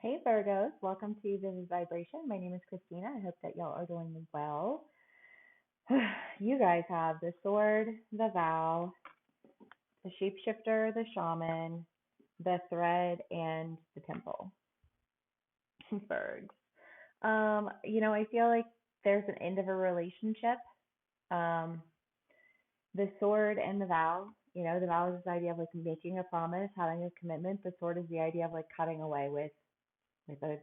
Hey Virgos, welcome to Vivid Vibration. My name is Christina. I hope that y'all are doing well. You guys have the sword, the vow, the shapeshifter, the shaman, the thread, and the temple. Bergs. I feel like there's an end of a relationship. Um, the sword and the vow. The vow is this idea of like making a promise, having a commitment. The sword is the idea of like cutting away with a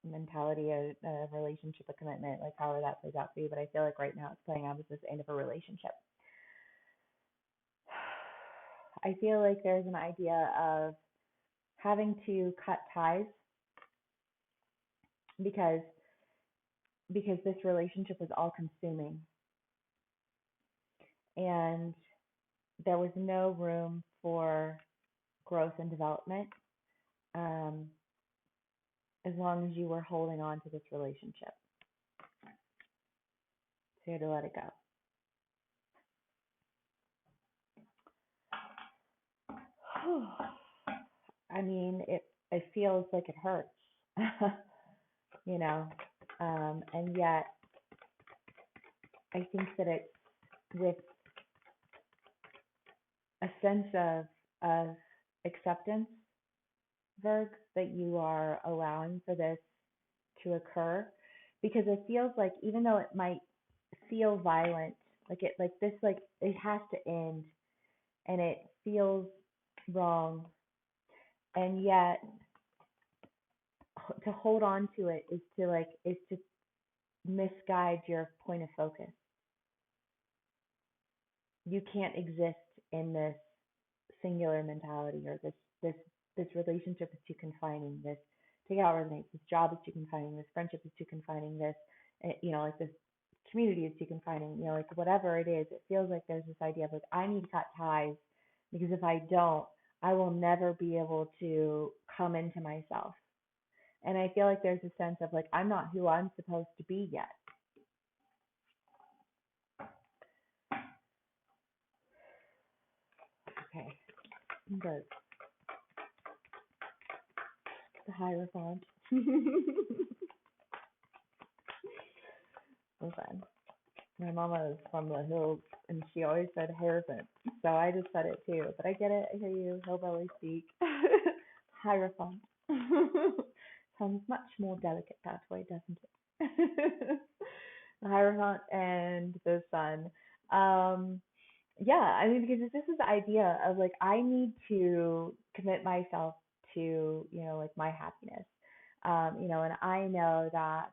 mentality, a relationship, a commitment, like however that plays out for you. But I feel like right now it's playing out as this end of a relationship. I feel like there's an idea of having to cut ties because this relationship was all consuming and there was no room for growth and development um, as long as you were holding on to this relationship. So you had to let it go. I mean, it feels like it hurts, you know, and yet I think that it's with a sense of acceptance, Virg, that you are allowing for this to occur, because it feels like even though it might feel violent, like it has to end, and it feels wrong, and yet to hold on to it is to misguide your point of focus. You can't exist in this singular mentality, or this relationship is too confining, this take it how it resonates, this job is too confining, this friendship is too confining, this like this community is too confining, like whatever it is, it feels like there's this idea of like I need to cut ties, because if I don't, I will never be able to come into myself. And I feel like there's a sense of like I'm not who I'm supposed to be yet. Okay. But the Hierophant. Listen, my mama is from the hills and she always said Hierophant. So I just said it too. But I get it. I hear you. Hillbilly speak. Hierophant. Sounds much more delicate that way, doesn't it? The Hierophant and the Sun. Yeah, I mean, because this is the idea of like I need to commit myself to, like my happiness. And I know that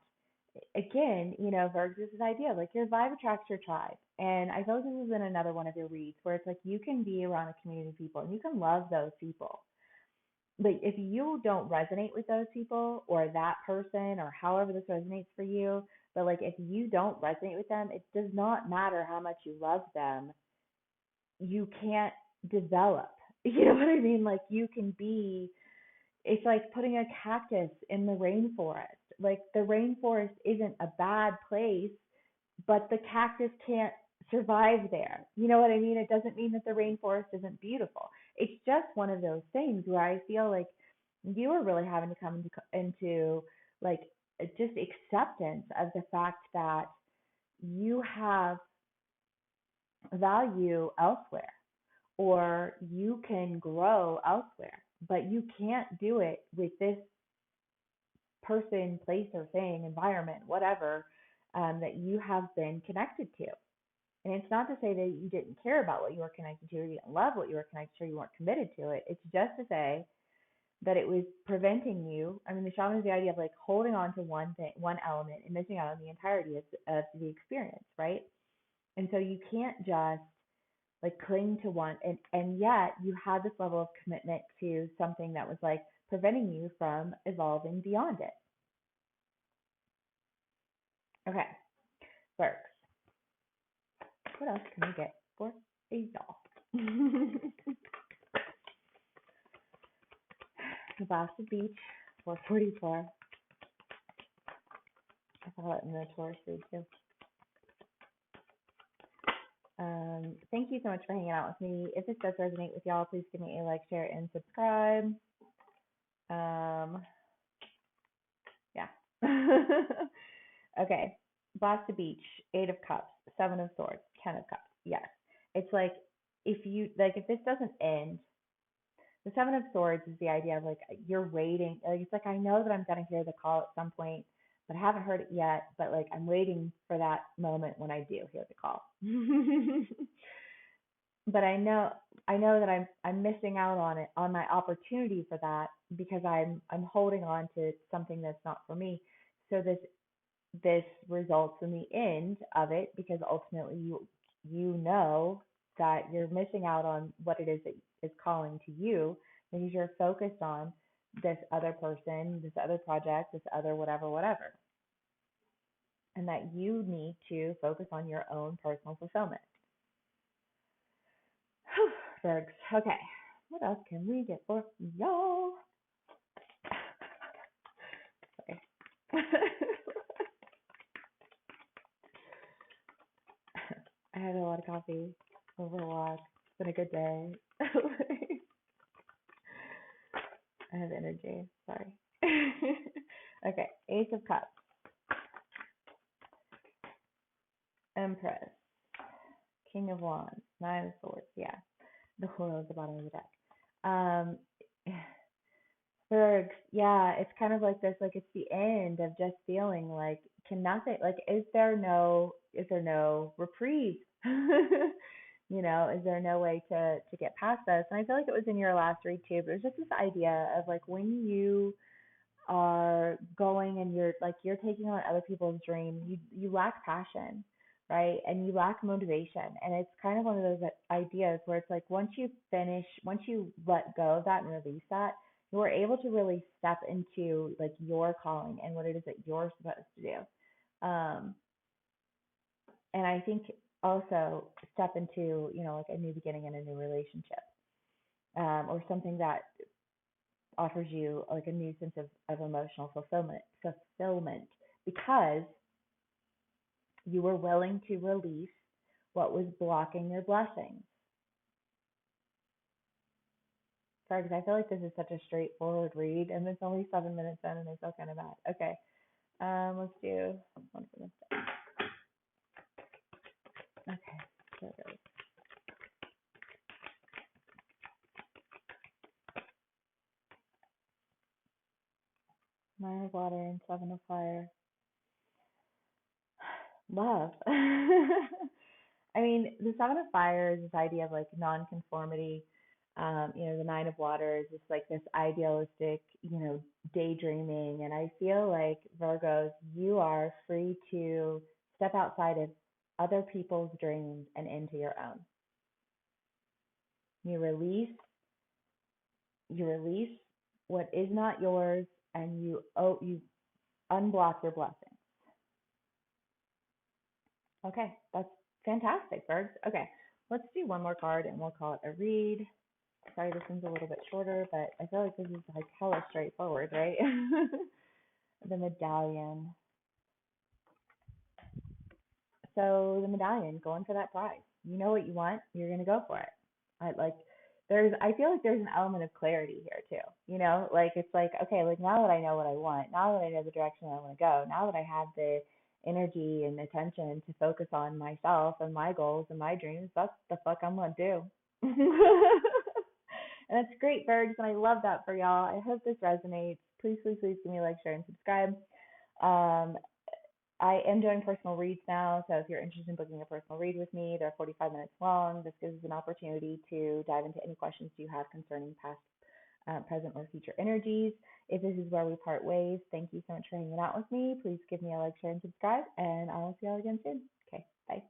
again, Virgo is this idea of like your vibe attracts your tribe. And I feel like this is in another one of your reads where it's like you can be around a community of people and you can love those people. Like if you don't resonate with those people or that person or however this resonates for you, but like if you don't resonate with them, it does not matter how much you love them, you can't develop. You know what I mean? Like you can be, it's like putting a cactus in the rainforest. Like the rainforest isn't a bad place, but the cactus can't survive there. You know what I mean? It doesn't mean that the rainforest isn't beautiful. It's just one of those things where I feel like you are really having to come into like just acceptance of the fact that you have value elsewhere or you can grow elsewhere, but you can't do it with this person, place, or thing, environment, whatever, that you have been connected to. And it's not to say that you didn't care about what you were connected to or you didn't love what you were connected to or you weren't committed to it. It's just to say that it was preventing you. I mean, the shaman is the idea of like holding on to one thing, one element, and missing out on the entirety of the experience, right? And so you can't just like cling to one, and yet you had this level of commitment to something that was like preventing you from evolving beyond it. Okay, Burks. What else can we get for a doll? The Boston Beach, 444. I saw it in the Taurus read too. Thank you so much for hanging out with me. If this does resonate with y'all, please give me a like, share, and subscribe. Okay. Blast the beach, Eight of Cups, Seven of Swords, Ten of Cups. Yes. It's like if this doesn't end, the Seven of Swords is the idea of like you're waiting. Like it's like I know that I'm gonna hear the call at some point, but I haven't heard it yet. But like I'm waiting for that moment when I do hear the call. But I know that I'm missing out on it on my opportunity for that because I'm holding on to something that's not for me. So this results in the end of it because ultimately you know that you're missing out on what it is that is calling to you because you're focused on this other person, this other project, this other whatever, whatever. And that you need to focus on your own personal fulfillment. Bergs. Okay. What else can we get for y'all? Sorry. I had a lot of coffee over a walk. It's been a good day. I have energy. Sorry. Okay. Ace of Cups. Empress. King of Wands. Nine of Swords. Yeah. The wheel at the bottom of the deck. Um, Bergs, yeah, it's kind of like this, like it's the end of just feeling like can nothing like is there no reprieve? Is there no way to get past this? And I feel like it was in your last read too, but it was just this idea of like when you are going and you're taking on other people's dreams, you lack passion, right? And you lack motivation. And it's kind of one of those ideas where it's like once you let go of that and release that, you are able to really step into like your calling and what it is that you're supposed to do. And I think also step into, like a new beginning in a new relationship, or something that offers you like a new sense of emotional fulfillment because you were willing to release what was blocking your blessings. Sorry, because I feel like this is such a straightforward read and it's only 7 minutes in and I feel kind of bad. Okay. Let's do one for this. Okay, there it goes. Nine of Water and Seven of Fire. Love. I mean, the Seven of Fire is this idea of like nonconformity. The Nine of Water is just like this idealistic, daydreaming. And I feel like Virgos, you are free to step outside of other people's dreams and into your own. You release, you release what is not yours, and you unblock your blessings. Okay, that's fantastic, Bergs. Okay, let's do one more card and we'll call it a read. Sorry, this one's a little bit shorter, but I feel like this is like hella straightforward, right? The medallion. So the medallion, going for that prize. You know what you want, you're gonna go for it. I feel like there's an element of clarity here too. Like it's like, okay, like now that I know what I want, now that I know the direction I want to go, now that I have the energy and attention to focus on myself and my goals and my dreams, that's the fuck I'm gonna do. And that's great, Bergs, and I love that for y'all. I hope this resonates. Please, please, please give me a like, share, and subscribe. Um, I am doing personal reads now, so if you're interested in booking a personal read with me, they're 45 minutes long. This gives us an opportunity to dive into any questions you have concerning past, present, or future energies. If this is where we part ways, thank you so much for hanging out with me. Please give me a like, share, and subscribe, and I'll see y'all again soon. Okay, bye.